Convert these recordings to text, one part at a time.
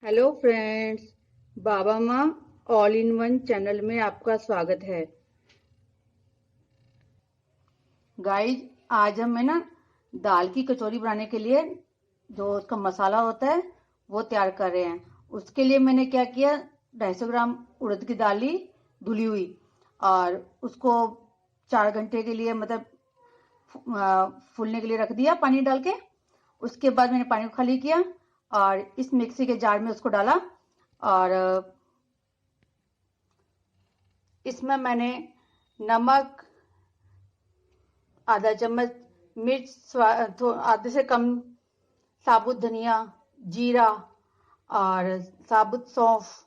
Hello friends, बाबा माँ all in one channel में आपका स्वागत है। गाइज, आज हम ना दाल की कचौरी बनाने के लिए जो उसका मसाला होता है वो तैयार कर रहे हैं। उसके लिए मैंने क्या किया, 250 ग्राम उड़द की दाल ली, धुली हुई, और उसको 4 घंटे के लिए मतलब फूलने के लिए रख दिया पानी डाल के। उसके बाद मैंने पानी को खाली किया और इस मिक्सी के जार में उसको डाला, और इसमें मैंने नमक, आधा चम्मच मिर्च, आधे से कम साबुत धनिया, जीरा और साबुत सौंफ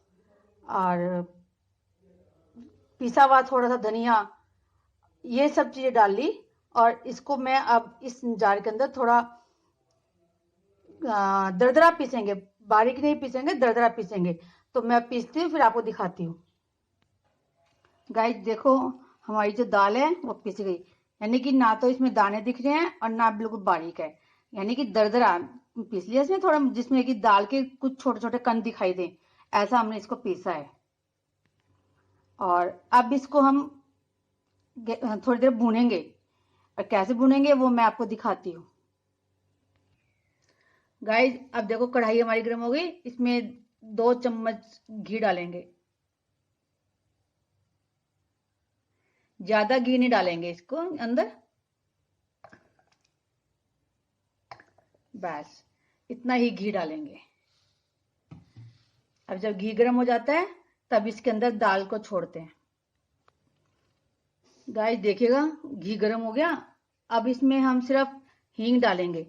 और पिसा हुआ थोड़ा सा धनिया, ये सब चीजें डाल ली। और इसको मैं अब इस जार के अंदर थोड़ा दरदरा पीसेंगे, बारीक नहीं पीसेंगे, दरदरा पीसेंगे। तो मैं पीसती हूँ, फिर आपको दिखाती हूँ। गाइस देखो, हमारी जो दाल है वो पीस गई, यानी कि ना तो इसमें दाने दिख रहे हैं और ना बिल्कुल बारीक है, यानी कि दरदरा पीस लिया इसमें थोड़ा, जिसमें कि दाल के कुछ छोटे छोटे कण दिखाई दें, ऐसा हमने इसको पीसा है। और अब इसको हम थोड़ी देर भूनेंगे, और कैसे भूनेंगे वो मैं आपको दिखाती हूँ। गाइस अब देखो, कढ़ाई हमारी गर्म हो गई, इसमें 2 चम्मच घी डालेंगे। ज्यादा घी नहीं डालेंगे इसको अंदर, बस इतना ही घी डालेंगे। अब जब घी गर्म हो जाता है तब इसके अंदर दाल को छोड़ते हैं। गाइस देखिएगा, घी गर्म हो गया। अब इसमें हम सिर्फ हींग डालेंगे,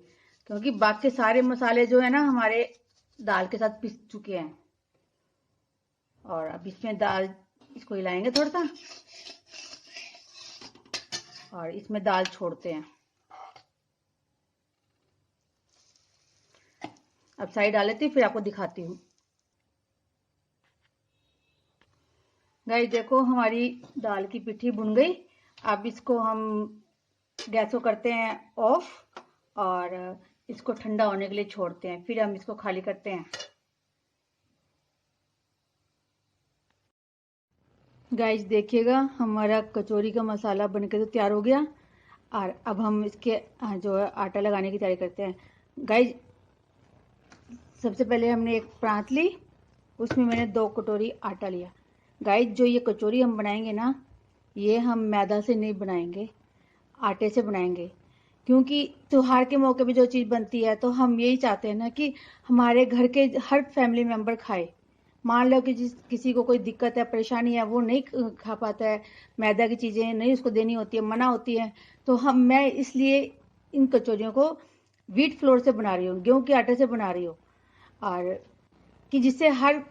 क्योंकि बाकी सारे मसाले जो है ना हमारे दाल के साथ पिस चुके हैं। और अब इसमें दाल, इसको हिलाएंगे थोड़ा सा, और इसमें दाल छोड़ते हैं। अब साइड डाल लेती हूँ, फिर आपको दिखाती हूँ। गाइस देखो, हमारी दाल की पिट्ठी भुन गई। अब इसको हम गैस को करते हैं ऑफ, और इसको ठंडा होने के लिए छोड़ते हैं, फिर हम इसको खाली करते हैं। गाइस देखिएगा, हमारा कचौरी का मसाला बनकर तो तैयार हो गया, और अब हम इसके जो है आटा लगाने की तैयारी करते हैं। गाइस सबसे पहले हमने एक प्रांत ली, उसमें मैंने 2 कटोरी आटा लिया। गाइस जो ये कचौरी हम बनाएंगे ना, ये हम मैदा से नहीं बनाएंगे, आटे से बनाएंगे। क्योंकि त्योहार के मौके पे जो चीज़ बनती है, तो हम यही चाहते हैं ना कि हमारे घर के हर फैमिली मेंबर खाए। मान लो कि किसी को कोई दिक्कत है, परेशानी है, वो नहीं खा पाता है, मैदा की चीज़ें नहीं उसको देनी होती है, मना होती है, तो मैं इसलिए इन कचौरियों को व्हीट फ्लोर से बना रही हूँ, गेहूं के आटे से बना रही हूँ, और कि जिससे हर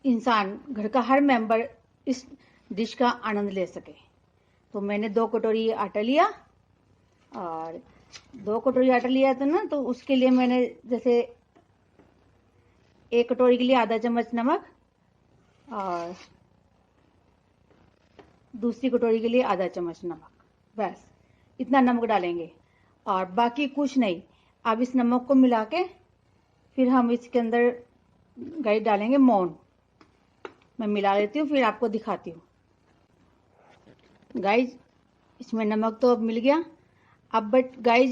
इंसान, घर का हर मेंबर इस डिश का आनंद ले सके। तो मैंने 2 कटोरी आटा लिया, और 2 कटोरी आटा लिया था ना, तो उसके लिए मैंने जैसे 1 कटोरी के लिए आधा चम्मच नमक, और दूसरी कटोरी के लिए आधा चम्मच नमक, बस इतना नमक डालेंगे और बाकी कुछ नहीं। अब इस नमक को मिला के फिर हम इसके अंदर गाइस डालेंगे मौन। मैं मिला लेती हूँ, फिर आपको दिखाती हूँ। गाइस इसमें नमक तो अब मिल गया। अब बट गाइस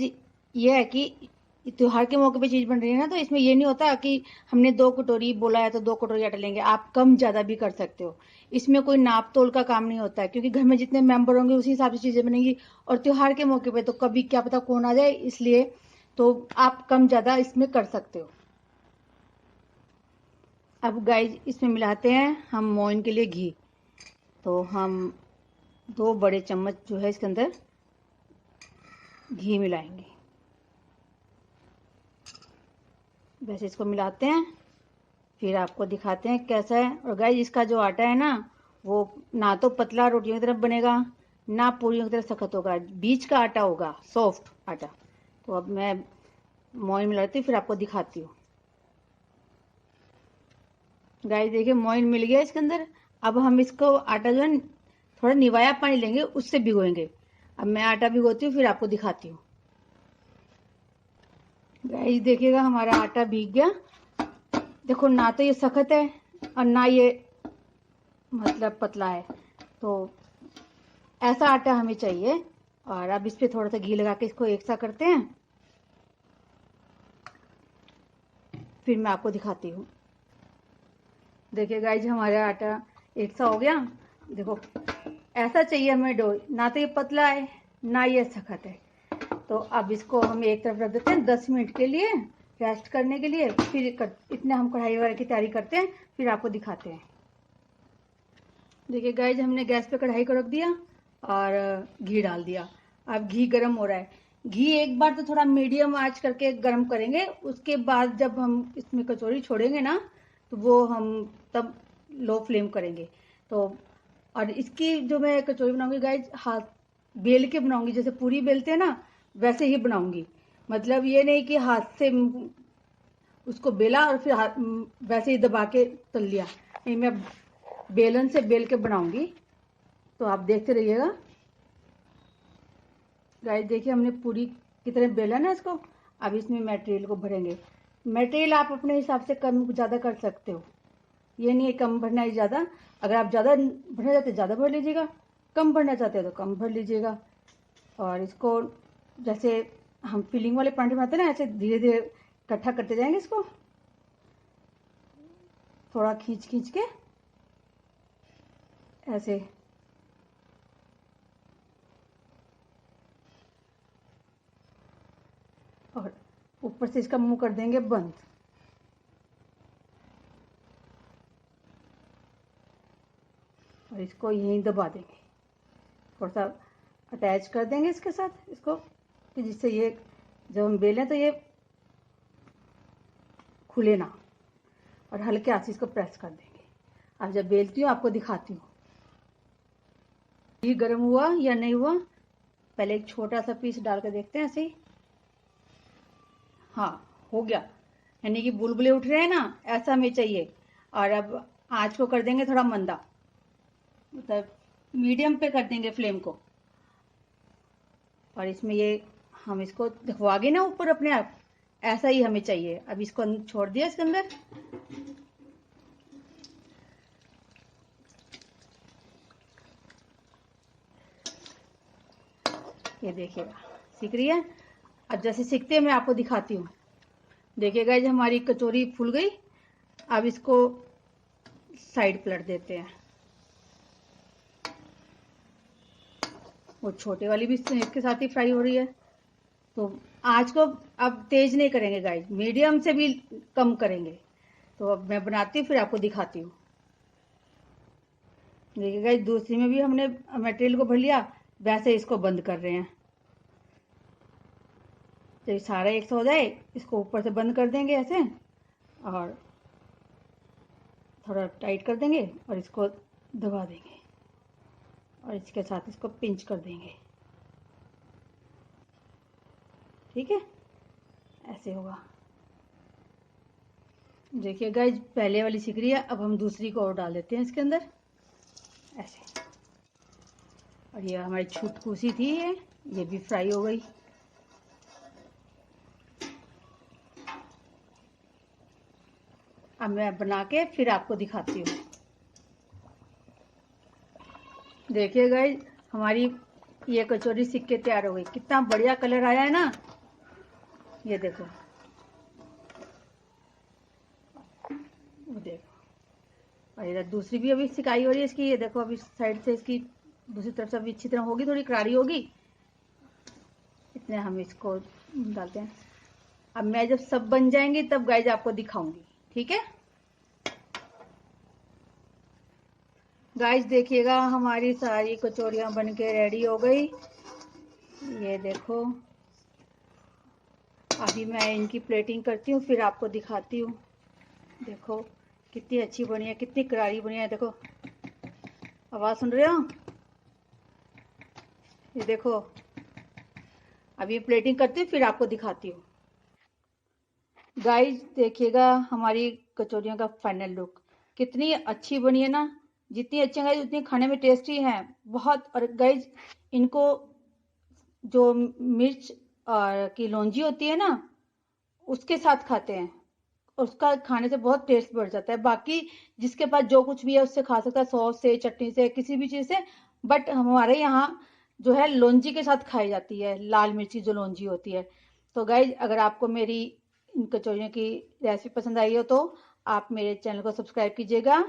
ये है कि त्योहार के मौके पे चीज बन रही है ना, तो इसमें ये नहीं होता कि हमने 2 कटोरी बोला है तो 2 कटोरी आटा लेंगे। आप कम ज्यादा भी कर सकते हो, इसमें कोई नाप तोल का काम नहीं होता है, क्योंकि घर में जितने मेंबर होंगे उसी हिसाब से चीजें बनेंगी। और त्योहार के मौके पे तो कभी क्या पता कौन आ जाए, इसलिए तो आप कम ज्यादा इसमें कर सकते हो। अब गाइस इसमें मिलाते हैं हम मोइन के लिए घी। तो हम 2 बड़े चम्मच जो है इसके अंदर घी मिलाएंगे, वैसे इसको मिलाते हैं, फिर आपको दिखाते हैं कैसा है। और गाइस इसका जो आटा है ना, वो ना तो पतला रोटियों की तरफ बनेगा, ना पूरियों की तरफ सख्त होगा, बीच का आटा होगा, सॉफ्ट आटा। तो अब मैं मोइन मिलाती हूँ, फिर आपको दिखाती हूँ। गाइस देखिए, मोइन मिल गया इसके अंदर। अब हम इसको आटा जो है थोड़ा निवाया पानी लेंगे, उससे भिगोएंगे। अब मैं आटा भिगोती हूँ, फिर आपको दिखाती हूँ। गाइस देखिएगा, हमारा आटा भीग गया। देखो ना तो ये सख्त है और ना ये मतलब पतला है, तो ऐसा आटा हमें चाहिए। और अब इस पे थोड़ा सा घी लगा के इसको एक सा करते हैं, फिर मैं आपको दिखाती हूँ। देखिए गाइज हमारा आटा एक सा हो गया। देखो ऐसा चाहिए हमें डो, ना तो ये पतला है ना ये सख्त है। तो अब इसको हम एक तरफ रख देते हैं 10 मिनट के लिए रेस्ट करने के लिए। फिर इतने हम कढ़ाई वगैरह की तैयारी करते हैं, फिर आपको दिखाते हैं। देखिए गाइज हमने गैस पे कढ़ाई को रख दिया और घी डाल दिया। अब घी गर्म हो रहा है। घी एक बार तो थोड़ा मीडियम आंच करके गर्म करेंगे, उसके बाद जब हम इसमें कचौरी छोड़ेंगे ना तो वो हम तब लो फ्लेम करेंगे। तो और इसकी जो मैं कचौरी बनाऊंगी गाइज, हाथ बेल के बनाऊंगी, जैसे पूरी बेलते हैं ना वैसे ही बनाऊंगी। मतलब ये नहीं कि हाथ से उसको बेला और फिर वैसे ही दबा के तल लिया, नहीं, मैं बेलन से बेल के बनाऊंगी। तो आप देखते रहिएगा। गाइस देखिए हमने पूरी की तरह बेला ना इसको। अब इसमें मटेरियल को भरेंगे। मटेरियल आप अपने हिसाब से कम ज़्यादा कर सकते हो, ये नहीं है कम भरना है ज़्यादा। अगर आप ज़्यादा भरना चाहते हैं ज़्यादा भर लीजिएगा, कम भरना चाहते हैं तो कम भर लीजिएगा। और इसको जैसे हम फिलिंग वाले परांठे बनाते हैं ना, ऐसे धीरे धीरे इकट्ठा करते जाएंगे इसको, थोड़ा खींच खींच के ऐसे। और ऊपर से इसका मुंह कर देंगे बंद। और इसको यहीं दबा देंगे, थोड़ा सा अटैच कर देंगे इसके साथ इसको, कि जिससे ये जब हम बेलें तो ये खुले ना। और हल्के हाथ से इसको प्रेस कर देंगे। अब जब बेलती हूँ आपको दिखाती हूँ। घी गर्म हुआ या नहीं हुआ, पहले एक छोटा सा पीस डाल कर देखते हैं ऐसे ही। हाँ हो गया, यानी कि बुलबुले उठ रहे हैं ना, ऐसा हमें चाहिए। और अब आँच को कर देंगे थोड़ा मंदा, मतलब मीडियम पे कर देंगे फ्लेम को। और इसमें ये हम इसको देखो आगे ना ऊपर अपने आप, ऐसा ही हमें चाहिए। अब इसको छोड़ दिया इसके अंदर। ये देखिएगा सीख रही है। अब जैसे सीखते हैं मैं आपको दिखाती हूँ। देखिएगा जब हमारी कचौरी फूल गई, अब इसको साइड पलट देते हैं। वो छोटे वाली भी इसके साथ ही फ्राई हो रही है। तो आँच को अब तेज नहीं करेंगे गाइस, मीडियम से भी कम करेंगे। तो अब मैं बनाती हूँ फिर आपको दिखाती हूँ। देखिए गाइस दूसरी में भी हमने मटेरियल को भर लिया, वैसे इसको बंद कर रहे हैं। जब सारा एक सा हो जाए इसको ऊपर से बंद कर देंगे ऐसे, और थोड़ा टाइट कर देंगे और इसको दबा देंगे और इसके साथ इसको पिंच कर देंगे। ठीक है, ऐसे होगा। देखिए गाइस पहले वाली सिक रही है, अब हम दूसरी को और डाल देते हैं इसके अंदर ऐसे। और ये हमारी छुटकुसी थी, ये भी फ्राई हो गई। अब मैं बना के फिर आपको दिखाती हूँ। देखिए गाइस हमारी ये कचौरी सिक के तैयार हो गई। कितना बढ़िया कलर आया है ना, ये देखो, वो देखो। और इधर दूसरी भी अभी सिकाई हो रही है इसकी, ये देखो अभी साइड से इसकी दूसरी तरफ से अभी अच्छी तरह होगी, थोड़ी करारी होगी। इतने हम इसको डालते हैं। अब मैं जब सब बन जाएंगे तब गाइस आपको दिखाऊंगी, ठीक है। गाइस देखिएगा हमारी सारी कचौरियां बनके रेडी हो गई। ये देखो अभी मैं इनकी प्लेटिंग करती हूँ फिर आपको दिखाती हूँ। देखो कितनी अच्छी बनी है, कितनी करारी बनी है। देखो आवाज सुन रहे हो, ये देखो। अभी प्लेटिंग करती हूँ फिर आपको दिखाती हूँ। गाइस देखिएगा हमारी कचौरियों का फाइनल लुक, कितनी अच्छी बनी है ना। जितनी अच्छी गाइस उतनी खाने में टेस्टी है बहुत। और गाइस इनको जो मिर्च और की लौंजी होती है ना, उसके साथ खाते हैं। उसका खाने से बहुत टेस्ट बढ़ जाता है। बाकी जिसके पास जो कुछ भी है उससे खा सकता है, सॉस से, चटनी से, किसी भी चीज से। बट हमारे यहाँ जो है लौंजी के साथ खाई जाती है, लाल मिर्ची जो लौंजी होती है। तो गाइज अगर आपको मेरी इन कचौरियों की रेसिपी पसंद आई हो तो आप मेरे चैनल को सब्सक्राइब कीजिएगा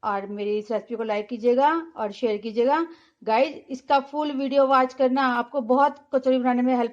और मेरी इस रेसिपी को लाइक कीजिएगा और शेयर कीजिएगा। गाइज इसका फुल वीडियो वॉच करना, आपको बहुत कचौरी बनाने में हेल्प